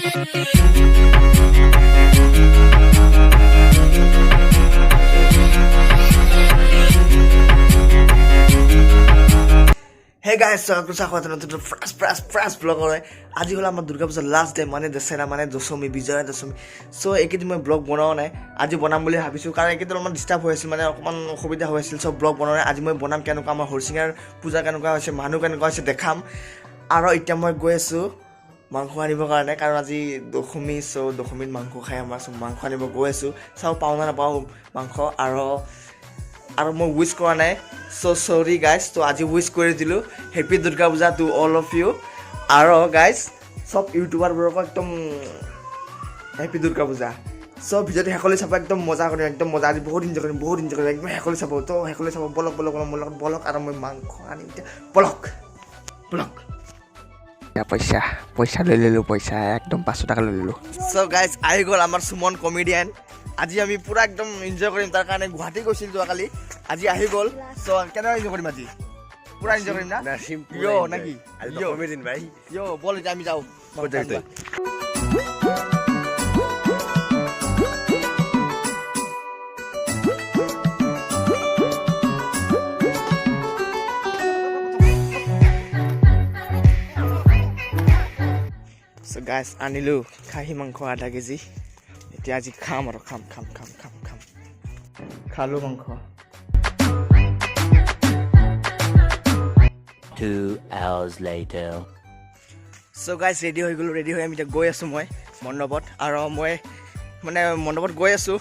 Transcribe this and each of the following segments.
Hey guys, so I'm going to fresh vlog. Today is our Durga Puja last day, mane dussehra, mane dosomi, bijaya dosomi. So, ekidi moi vlog banao nai. Aji banam boli bhabisu karon ekidi alman disturb hoisil, mane okman khobida hoisil. So vlog banao nai. Aji moi banam kenuka amar Harisingar puja kenuka hoise, manu kenuka hoise dekham. Aro etia moi goi asu mangkho anibo karone karon aji dosomi, so dosomit mangkho khai amar, so mangkho anibo goi asu. Sao pau na pau mangkho aro moi wish kora nai. So sorry guys, so aji wish kori dilu. Happy Durga Puja to all of you. Aro guys, sob YouTuber borok ekdom Happy Durga Puja. So video to hekoli sabo ekdom moja kori, ekdom moja aji bahut enjoy kori, ekdom hekoli sabo to hekoli sabo bolok aro moi mangkho ani bolok. Ya পয়সা লৈ ললো পয়সা একদম 500 টাকা লৈ ললো So guys, আহি গল আমাৰ সুমন কমেডিয়ান আজি আমি পুৰা একদম এনজয় কৰিম তাৰ কাৰণে গুৱাহাটী গৈছিল যোৱা কালি আজি আহি গল সো কেনে এনজয় কৰিম আজি পুৰা এনজয় কৰিম না ইয়ো নাকি ইয়ো কমেডিয়ান ভাই ইয়ো বল আমি যাও So guys, anilu khahi mangkho adha kg. Etia aji kham aro kham. Khalu mangkho. 2 hours later. So guys, ready hoi golo, ready hoi ami ta goi asu moi mondopot aro moi mane mondopot goi asu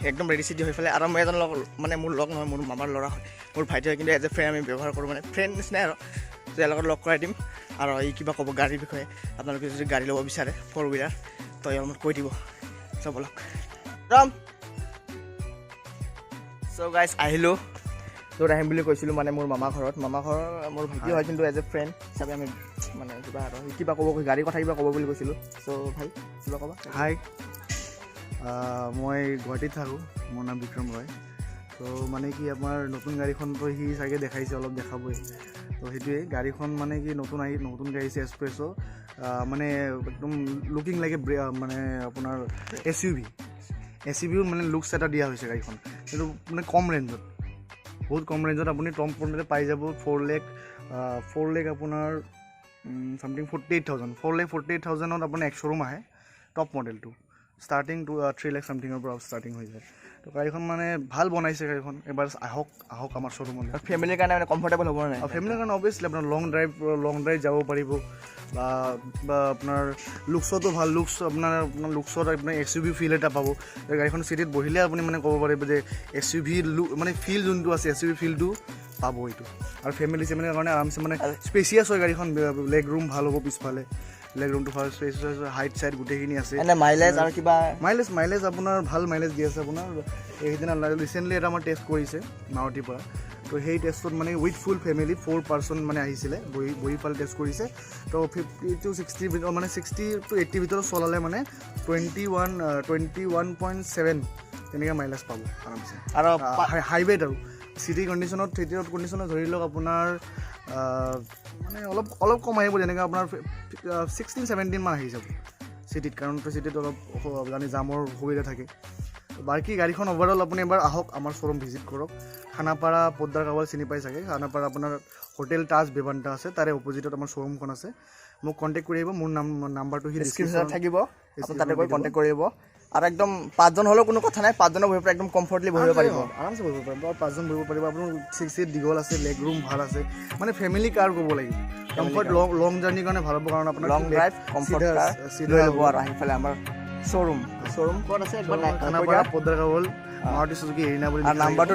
ekdom ready city hoi fale aro moi ejon log mane mur log noy mur mamar lora mur bhai thoi kintu as a friend ami ব্যবহার কৰো মানে friend নিচিনা aro যে লগত লগ কৰাই দিম আৰু এই কিবা কব গাড়ীৰ বিষয়ে আপোনালোকে যদি গাড়ী লব বিচাৰে ফৰ হুইলাৰ তো অলপ কৈ দিব সব লগ ৰাম সো গাইস আহিলো তো আহিম বুলি কৈছিলো মানে মোৰ মামা ঘৰ মোৰ ভাইটি হয় কিন্তু এজ এ ফ্ৰেণ্ড হিচাপে আমি মানে কিবা কব গাড়ী কথা কিবা কব বুলি কৈছিলো সো ভাই কিবা কবা হাই মই গুৱাহাটীত থাকো মোৰ নাম বিক্ৰম ৰয় তো মানে কি আমাৰ নতুন গাড়ীখন তো হি চাগে দেখাইছে অলপ দেখাবই তো সেইটোৱে গাড়ীখন মানে কি নতুন গাড়ী আছে এক্সপ্ৰেছো মানে একদম লুকিং লাইক মানে আপোনাৰ এছইউভি মানে লুকছ এটা দিয়া হৈছে গাড়ীখন কিন্তু মানে কম ৰেঞ্জত বহুত কম ৰেঞ্জত আপুনি টম পৰ্মতে পাই যাব 4 লাখ আপোনাৰ সামথিং 48,000 আপোনাৰ এক শ্বৰুম আহে টপ মডেলটো ষ্টাৰ্টিং টু 3 লাখ সামথিঙৰ পৰা ষ্টাৰ্টিং হৈ যায় তো গাড়ীখন মানে ভাল বনাইছে গাড়ীখন এবাৰ আহক আমাৰ শ্বৰুমলৈ ফেমিলিৰ কাৰণে মানে কমফৰ্টেবল হ'ব নাই ফেমিলিৰ কাৰণে অবভিয়াছলি আপোনাৰ লং ড্ৰাইভ যাব পাৰিব বা আপোনাৰ লুকছতো ভাল আপোনাৰ লুকছত আপোনাৰ এছইউভি ফিল এটা পাব গাড়ীখন চিটিত বহিলে আপুনি মানে ক'ব পাৰিব যে এছইউভি মানে ফিল যোনটো আছে এছইউভি ফিলটো পাব এইটো আৰু ফেমিলিৰ কাৰণে আৰামছে মানে স্পেচিয়াছ হয় গাড়ীখন লেগ ৰুম ভাল হ'ব পিছফালে লেগ ৰুমটো ভাল স্পেচিয়াছ হাইট চাইড গোটেইখিনি আছে এনে মাইলেজ আৰু কিবা মাইলেজ আপোনাৰ ভাল মাইলেজ দি আছে আপোনাৰ এইদিনা ৰিচেণ্টলি এটা আমাৰ টেষ্ট কৰিছে মাৰুতিৰ পৰা তো সেই টেষ্টত মানে উইথ ফুল ফেমিলি 4 পাৰ্চন মানে আহিছিলে বহি ফাল টেষ্ট কৰিছে তো 50 to 60 ভিতৰত মানে 60 to 80 ভিতৰত চলালে মানে 21.7 তেনেকৈ মাইলেজ পাব আৰামছে আৰু হাইৱেত আৰু চিটি কণ্ডিশ্যনত ধৰি লওক আপোনাৰ মানে অলপ কম আহিব যেনেকৈ আপোনাৰ 16-17 মান আহি যাব চিটিত কাৰণ চিটিত অলপ জানি জামৰ সুবিধা থাকে বাকী গাড়ীখন ওভাৰঅল আপুনি এবাৰ আহক আমাৰ শ্বৰুম ভিজিট কৰক খানাপাৰা পদ্দাৰ কাৱল চিনি পাই চাগে খানাপাৰা আপোনাৰ হোটেল তাজ বিভান্তা আছে তাৰে অপজিটত আমাৰ শ্বৰুমখন আছে মোক কণ্টেক্ট কৰি আহিব মোৰ নাম্বাৰটো ডিছক্ৰিপশ্যনত থাকিব আপুনি তাতে গৈ কণ্টেক্ট কৰিব আৰু একদম 5 জন হ'লেও কোনো কথা নাই 5 জনৰ বহিব একদম কমফৰ্টেবলি বহিব পাৰিব আৰামছে বহিব পাৰিব 5 জন বহিব পাৰিব আপোনাৰ 6 সিট দীঘল আছে লেগ ৰুম ভাল আছে মানে ফেমিলি কাৰ ক'ব লাগিব কমফৰ্ট লং জাৰ্নিৰ কাৰণে ভাল হ'ব কাৰণ আপোনাৰ লং ড্ৰাইভ কমফৰ্ট কাৰ লৈ ল'ব আৰু আহি পেলাই আমাৰ শ্বৰুম ক'ত আছে একবাৰ খানাপাৰা পদ্দাৰ কাৱল মাৰুতি সুজুকি এৰিনা বুলি আৰু নাম্বাৰটো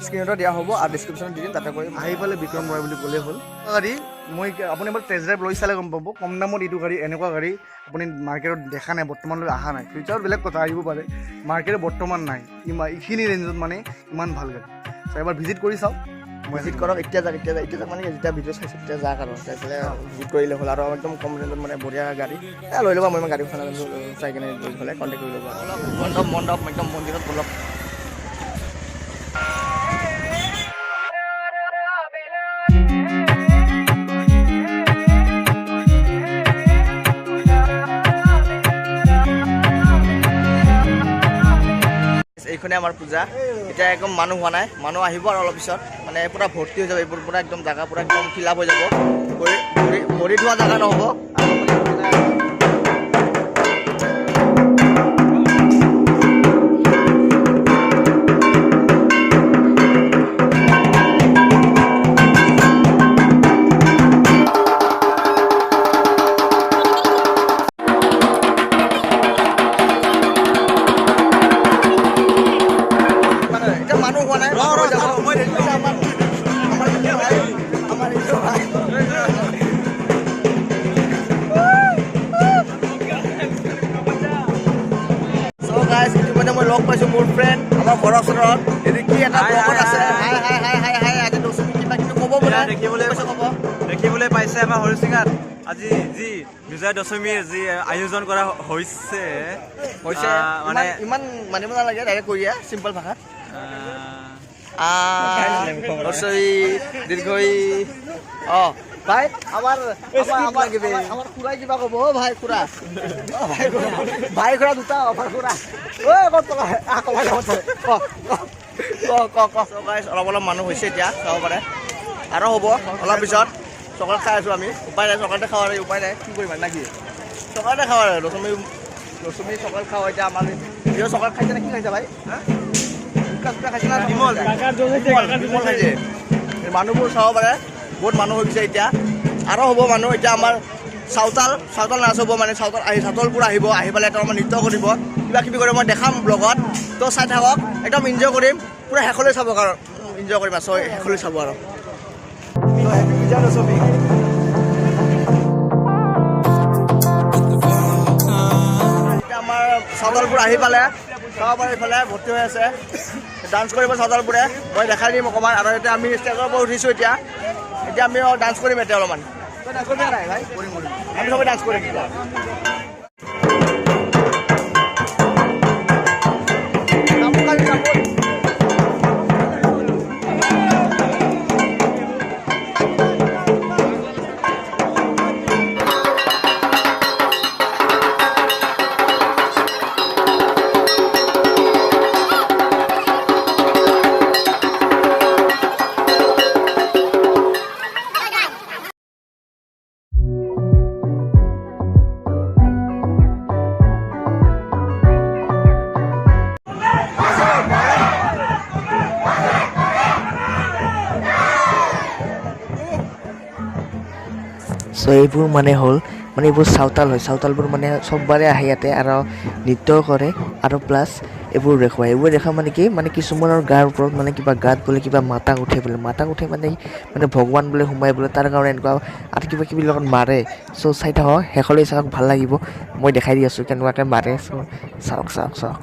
স্ক্ৰীনতে দিয়া হ'ব আৰু ডিছক্ৰিপশ্যনত দি দিম তাতে গৈ আহি পেলাই বিক্ৰম ৰয় বুলি ক'লেই হ'ল গাড়ী মই আপুনি এবাৰ টেষ্ট ড্ৰাইভ লৈ চালে গম পাব কম দামত এইটো গাড়ী এনেকুৱা গাড়ী আপুনি মাৰ্কেটত দেখা নাই বৰ্তমানলৈ অহা নাই ফিউচাৰত বেলেগ কথা আহিব পাৰে মাৰ্কেটত বৰ্তমান নাই এইখিনি ৰেঞ্জত মানে ইমান ভাল গাড়ী এবাৰ ভিজিট কৰি চাওক ভিজিট কৰক এতিয়া যাক মানে যেতিয়া ভিডিঅ' চাইছোঁ তেতিয়া যাক আৰু চাই পেলাই ভিজিট কৰিলে হ'ল আৰু একদম কম ৰেঞ্জত মানে বঢ়িয়া গাড়ী লৈ ল'বা মই গাড়ীখন চাই কিনে গৈ পেলাই কণ্টেক্ট কৰি ল'বা অলপ মণ্ডপ একদম মন্দিৰত অলপ এইখনে আমাৰ পূজা এতিয়া একদম মানুহ হোৱা নাই মানুহ আহিব আৰু অলপ পিছত মানে পুৰা ভৰ্তি হৈ যাব এইবোৰ পুৰা একদম জাগা পুৰা একদম ফিল আপ হৈ যাব ভৰি ধোৱা জাগা নহ'ব মই লগ পাইছোঁ মোৰ ফ্ৰেণ্ড আমাৰ ঘৰৰ ওচৰত কি এটা ব্লগত আছে আজি দশমী কিবা কিবি ক'ব বোলে দেখিবলৈ পাইছে আমাৰ হৰিচিঙাত আজি যি বিজয়া দশমীৰ যি আয়োজন কৰা হৈছে মানে ইমান মানিব নালাগে ডাইৰেক্ট কৈ দিয়া চিম্পল ভাষাত দীৰ্ঘই ভাই আমাৰ খুৰাই কিবা ক'ব অ' ভাই খুৰা ভাই খুৰা দুটা অফাৰ খুৰা অলপ অলপ মানুহ হৈছে এতিয়া চাব পাৰে আৰু হ'ব অলপ পিছত চকলেট খাই আছোঁ আমি উপায় নাই চকলেটে খাওঁ আৰু উপায় নাই কি কৰিম না কি চকলেটে খাওঁ আৰু দশমী চকলেট খাওঁ এতিয়া আমাৰ প্ৰিয় চকলেট খাইছে নে কি খাইছে ভাই খাইছে না খাইছে মানুহবোৰ চাব পাৰে বহুত মানুহ হৈ গৈছে এতিয়া আৰু হ'ব মানুহ এতিয়া আমাৰ চাউতাল নাচ হ'ব মানে চাউতালবোৰ আহিব আহি পেলাই তেওঁ আমাৰ নৃত্য কৰিব কিবা কিবি কৰি মই দেখাম ব্লগত তো চাই থাকক একদম এনজয় কৰিম পুৰা শেষলৈ চাব কাৰণ এনজয় কৰিম আৰু শেষলৈ চাব আৰু হেপী বিজয়া দশমী এতিয়া আমাৰ চাউতালবোৰ আহি পালে চাব পাৰে এইফালে ভৰ্তি হৈ আছে ডান্স কৰিব চাউতালবোৰে মই দেখাই দিম অকণমান আৰু এতিয়া আমি ষ্টেজৰ পৰা উঠিছোঁ এতিয়া আমি ডান্স কৰিম এতিয়া অলপমান ডান্স কৰিম নাই ভাই কৰিম আমি সবেই ডান্স কৰিম চ' এইবোৰ মানে হ'ল মানে এইবোৰ চাউতাল হয় চাউতালবোৰ মানে চববাৰে আহে ইয়াতে আৰু নৃত্য কৰে আৰু প্লাছ এইবোৰ দেখুৱাই মানে কি মানে কিছুমানৰ গাৰ ওপৰত মানে কিবা গাত বোলে কিবা মাতা উঠে মানে ভগৱান বোলে সোমাই বোলে তাৰ কাৰণে এনেকুৱা আৰু কিবা কিবি লগত মাৰে চ' চাই থাকক শেষলৈ চাওক ভাল লাগিব মই দেখাই দি আছোঁ কেনেকুৱাকৈ মাৰে চ' চাওক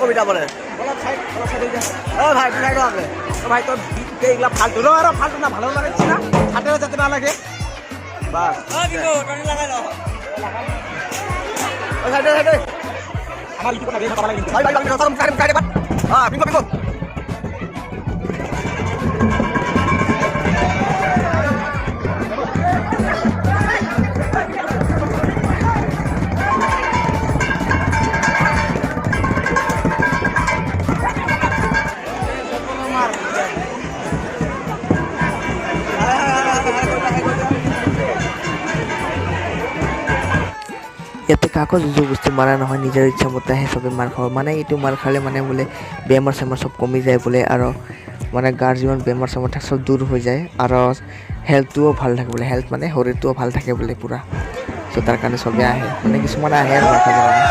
কবিতা বলে ভাই পিঠাই আগে ভাই তোর এইগুলা ফালতু আর ফালতু না ভালো লাগে না হাতে যাতে না লাগে বাস আমার ইউটিউব না দেখে ভালো লাগে ভাই বিঙ্গো ইয়াতে কাকো জোৰ বস্তু মাৰা নহয়, নিজৰ ইচ্ছা মতেহে চবে মাৰ খাব। মানে এইটো মাৰ খালে মানে বোলে বেমাৰ চেমাৰ চব কমি যায় বোলে, আৰু মানে গাৰ যিমান বেমাৰ চেমাৰ থাকে চব দূৰ হৈ যায়, আৰু হেল্থটোও ভাল থাকে বোলে, হেল্থ মানে শৰীৰটোও ভাল থাকে বোলে পূৰা। চ' তাৰ কাৰণে চবে আহে, মানে কিছুমানে আহে আৰু মাৰ খাবৰ কাৰণে।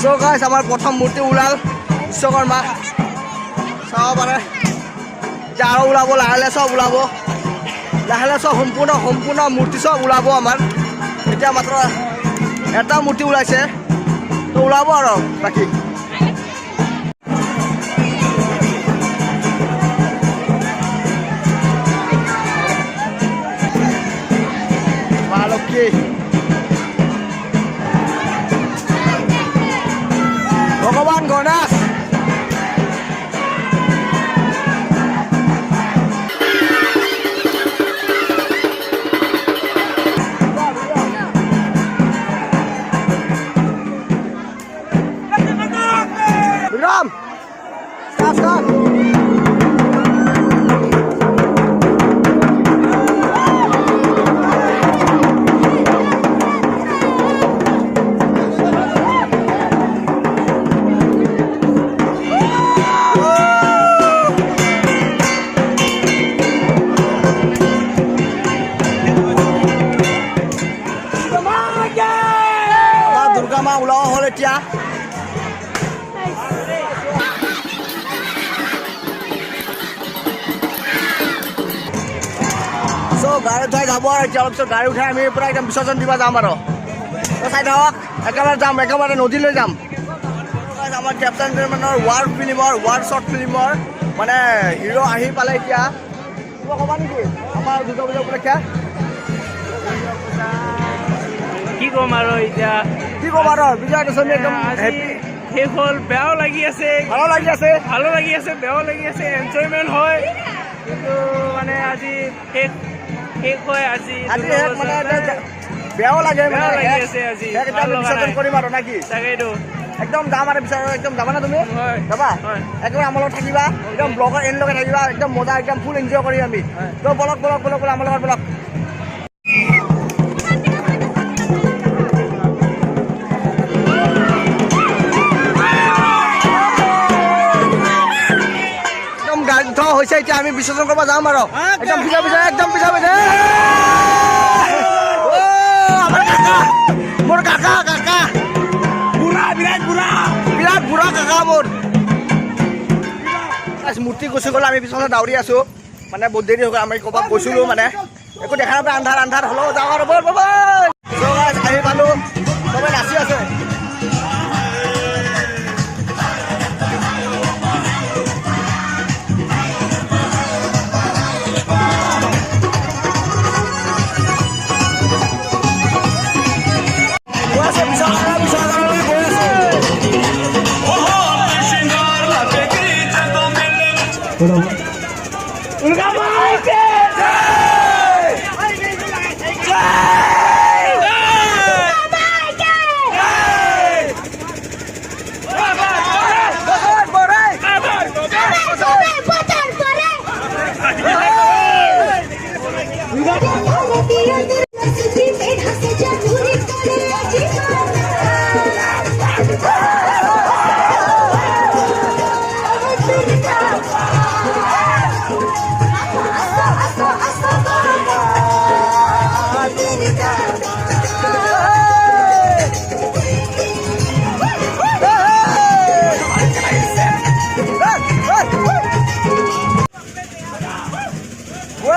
চ' গাইছ আমাৰ প্ৰথম মূৰ্তি ওলাল বিশ্বকৰ্মা, চাব পাৰে। এতিয়া আৰু ওলাব, লাহে লাহে চব ওলাব, লাহে লাহে চব সম্পূৰ্ণ মূৰ্তি চব ওলাব আমাৰ। এতিয়া মাত্ৰ এটা মূৰ্তি ওলাইছে, তো ওলাব আৰু বাকী। মা লক্ষ্মী, ভগৱান গণেশ, বিক্ৰম ষ্টাৰ্ট। দুৰ্গা মা ওলোৱা হ'ল এতিয়া। চ' গাড়ী উঠাই যাব আৰু এতিয়া অলপ পিছত গাড়ী উঠাই আমি পূৰা একদম বিসৰ্জন দিব যাম আৰু। চাই থাকক, একেবাৰে যাম, একেবাৰে নদীলৈ যাম। আমাৰ কেপ্টেইন মেনৰ ৱাৰ শ্বৰ্ট ফিল্মৰ মানে হিৰো আহি পালে এতিয়া। কিবা ক'বা নেকি আমাৰ দুৰ্গা পূজা উপলক্ষে? কি ক'ম আৰু এতিয়া, কি ক'ম আৰু বিজয়া দশমী একদম হেপী। শেষ হ'ল, বেয়াও লাগি আছে, ভালো লাগি আছে, বেয়াও লাগি আছে, এনজয়মেণ্ট হয়, কিন্তু মানে আজি শেষ হয়। আজি মানে বেয়াও লাগে, বেয়াও লাগি আছে আজি, ভাল লগা বিসৰ্জন নাই। কৰিম আৰু নাকি? তাকেইতো একদম যাম আৰু বিচাৰ, একদম যাবা না তুমি? হয়। যাবা? হয়। একেবাৰে আমাৰ লগত থাকিবা, একদম ব্লগৰ এণ্ড লগাই থাকিবা, একদম মজা, একদম ফুল এনজয় কৰিম আমি। তো বলক আমাৰ লগত বলক। একদম গাড়ী উঠা হৈছে, এতিয়া আমি বিসৰ্জন কৰিব যাম আৰু একদম পিছা মোৰ কাকা বিৰাট বুঢ়া কাকা মোৰ। মূৰ্তি গুচি গ'ল, আমি পিছনে দাউৰি আছো, মানে বহুত দেৰি হৈ গ'ল। আমি ক'ৰবাত গৈছিলোঁ, মানে একো দেখা নাপায়, আন্ধাৰ হ'লেও যাওঁ আৰু আহি পালোঁ, চবে নাচি আছে। দুৰ্গা মাইকে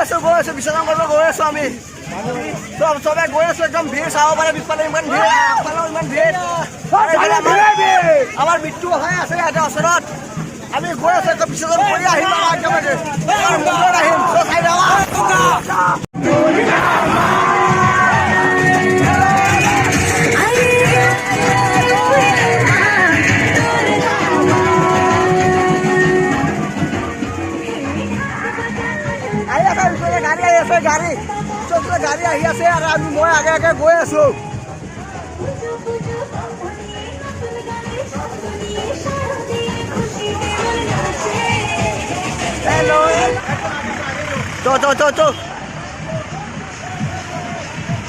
আছোঁ বিচনা কৰিব গৈ আছোঁ আমি চবে গৈ আছোঁ একদম ভিৰ চাব পাৰে পিছফালে ইমান ভিৰ আগফালেও ইমান ভিৰ আমাৰ মৃত্যু হৈ আছে ইয়াতে ওচৰত আমি গৈ আছোঁ একদম বিসৰ্জন কৰি আহিম একেবাৰে আহিম চাই গাড়ী আহি আছে আৰু মই আগে আগে গৈ আছোঁ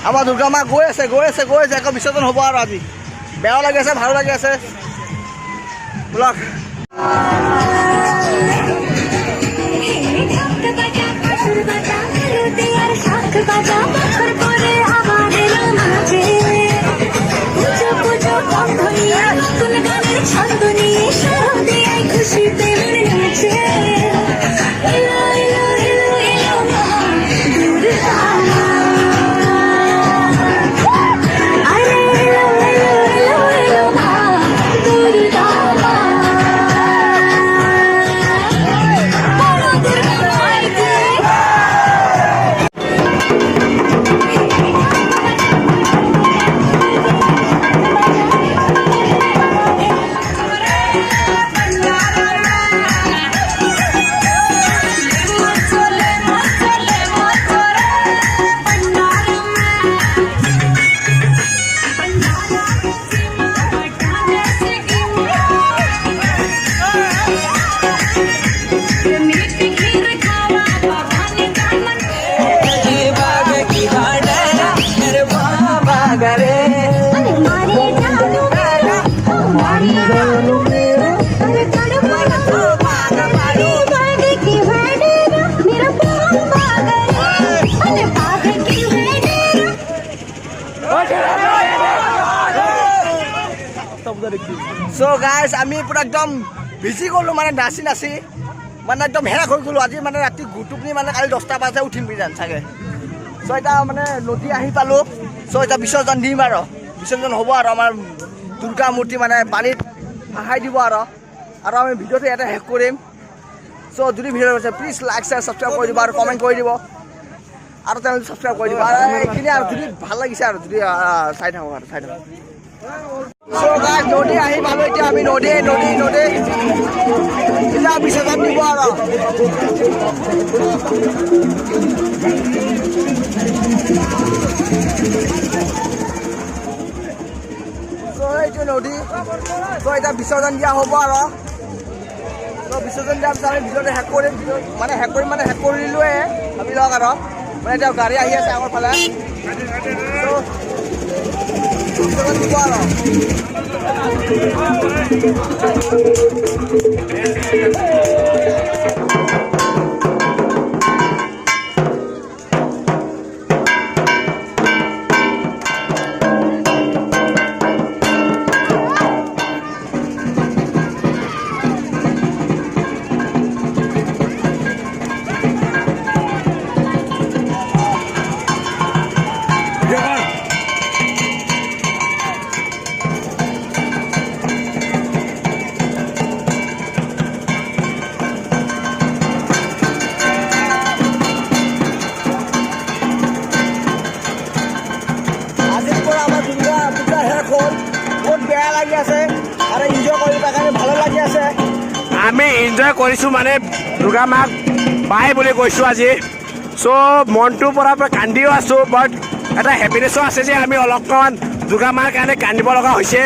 আমাৰ দুৰ্গা মা গৈ আছে আকৌ বিসৰ্জন হ'ব আৰু আজি বেয়াও লাগি আছে ভালো লাগি আছে বলক So guys, আমি পুৰা একদম বিজি গ'লো মানে নাচি মানে একদম হেৰাক হৈ গ'লো আজি মানে ৰাতি গুটুপনি মানে কালি 10টা বজাত উঠিম বিজান চাগে চ' এতিয়া মানে নদী আহি পালোঁ চ' এতিয়া বিসৰ্জন দিম আৰু বিসৰ্জন হ'ব আৰু আমাৰ দুৰ্গা মূৰ্তি মানে পানীত ভাসাই দিব আৰু আমি ভিডিঅ'টো ইয়াতে শেষ কৰিম চ' যদি ভিডিঅ' হৈছে প্লিজ লাইক শ্বেয়াৰ ছাবস্ক্ৰাইব কৰি দিব আৰু কমেণ্ট কৰি দিব আৰু চেনেল ছাবস্ক্ৰাইব কৰি দিব আৰু এইখিনি আৰু যদি ভাল লাগিছে আৰু যদি চাই থাকক আৰু চাই থাকক So guys, নদী আহি পালোঁ এতিয়া আমি নদী এতিয়া বিসৰ্জন দিব আৰু এইটো নদী এতিয়া বিসৰ্জন দিয়া হ'ব আৰু বিসৰ্জন দিয়াৰ পিছত আমি ভিডিঅ'টো শেষ কৰিম মানে শেষ কৰিলোৱে ভাবি লওক আৰু মানে এতিয়া গাড়ী আহি আছে আগৰ ফালে দিব আৰু আমি এনজয় কৰিছোঁ মানে দুৰ্গা মাক পাই বুলি কৈছোঁ আজি চ' মনটোৰ পৰা কান্দিও আছোঁ বাট এটা হেপিনেছো আছে যে আমি অলপমান দুৰ্গা মাৰ কাৰণে কান্দিব লগা হৈছে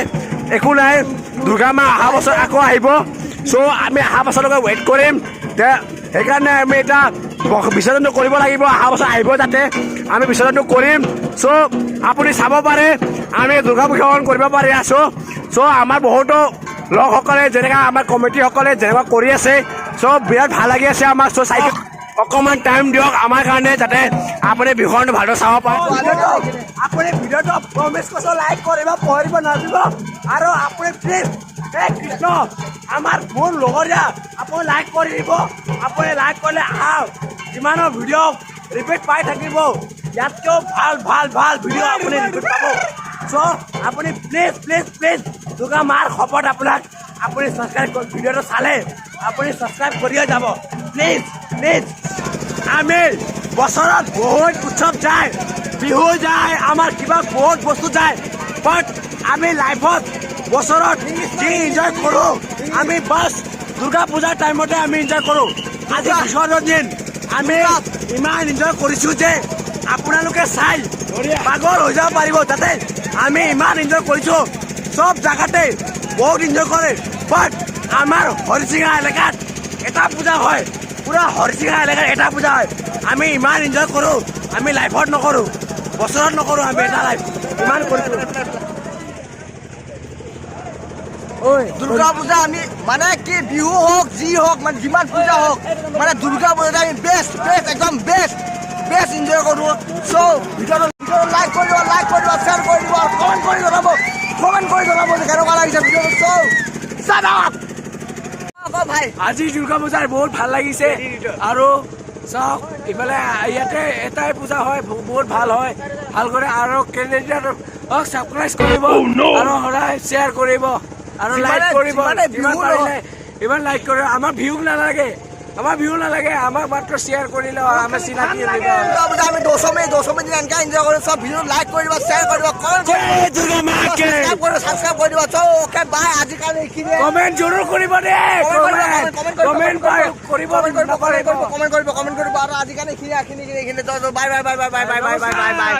একো নাই দুৰ্গা মা অহা বছৰ আকৌ আহিব চ' আমি অহা বছৰলৈকে ৱেইট কৰিম সেইকাৰণে আমি এটা বিসৰ্জনটো কৰিব লাগিব অহা বছৰ আহিব যাতে আমি বিসৰ্জনটো কৰিম চ' আপুনি চাব পাৰে আমি দুৰ্গা পূজাখন কৰিব পাৰি আছোঁ চ' আমাৰ বহুতো লোকসকলে যেনেকৈ আমাৰ কমিটিসকলে যেনেকুৱা কৰি আছে চ' বিৰাট ভাল লাগি আছে আমাৰ চ' চাই অকণমান টাইম দিয়ক আমাৰ কাৰণে যাতে আপুনি বিহুটো ভালদৰে চাব পাৰে আপুনি ভিডিঅ'টো প্ৰমিছ কৰিছে লাইক কৰিব পঢ়িব নাজিব আৰু আপুনি প্লিজ কৃষ্ণ আমাৰ মোৰ লগৰীয়া আপুনি লাইক কৰি দিব আপুনি লাইক কৰিলে আহক যিমানৰ ভিডিঅ' ৰিপিট পাই থাকিব ইয়াতকেও ভাল ভাল ভাল ভিডিঅ' আপুনি ৰিপিট পাব চ' আপুনি প্লিজ প্লিজ প্লিজ দুৰ্গা মাৰ শপত আপোনাক আপুনি ছাবস্ক্ৰাইব ভিডিঅ'টো চালে আপুনি ছাবস্ক্ৰাইব কৰিয়ে যাব প্লিজ প্লিজ আমি বছৰত বহুত উৎসৱ যায় বিহু যায় আমাৰ কিবা বহুত বস্তু যায় বাট আমি লাইফত বছৰত যি এনজয় কৰোঁ আমি বাছ দুৰ্গা পূজাৰ টাইমতে আমি এনজয় কৰোঁ আজি বিসৰ্জন দিন আমি ইমান এনজয় কৰিছোঁ যে আপোনালোকে চাই পাগল হৈ যাব পাৰিব তাতে আমি ইমান এনজয় কৰিছোঁ চব জেগাতে বহুত এনজয় কৰে বাট আমাৰ হৰিচিঙা এলেকাত এটা পূজা হয় পুৰা হৰিচিঙা এলেকাত এটা পূজা হয় আমি ইমান এনজয় কৰোঁ আমি লাইফত নকৰোঁ বছৰত নকৰোঁ আমি এটা লাইফ ইমান কৰিছোঁ দুৰ্গা পূজা আমি মানে কি বিহু হওক যি হওক মানে যিমান পূজা হওক মানে দুৰ্গা পূজাত আমি বেষ্ট বেষ্ট একদম বেষ্ট বেষ্ট এনজয় কৰোঁ চ' ভিডিঅ'টো লাইক কৰি দিব শ্বেয়াৰ কৰি দিব আৰু কমেণ্ট কৰি জনাব যে কেনেকুৱা লাগিছে ভিডিঅ'টো চ' চাট আপ ভাই আজি দুৰ্গা পূজাৰ বহুত ভাল লাগিছে আৰু চাওক ইফালে ইয়াতে এটাই পূজা হয় বহুত ভাল হয় ভাল কৰে আৰু কেণ্ডিডেটক ছাবস্ক্ৰাইব কৰিব আৰু সদায় শ্বেয়াৰ কৰিব আৰু লাইক কৰিব ইমান লাইক কৰিব আমাৰ ভিউ নালাগে আমাক মাত্ৰ শ্বেয়াৰ কৰিলে আমাৰ চিনাকি আমি দশমী দিন এনেকৈ এনজয় কৰোঁ চব ভিডিঅ' লাইক কৰি দিব শ্বেয়াৰ কৰি দিব ছাবস্ক্ৰাইব কৰি দিব চ' অ'কে বাই আজি কাৰণে এইখিনিয়ে কমেণ্ট জৰুৰ কৰিব দে কমেণ্ট কৰিব কমেণ্ট কৰিব আৰু আজি কাৰণে এইখিনিয়ে বাই বাই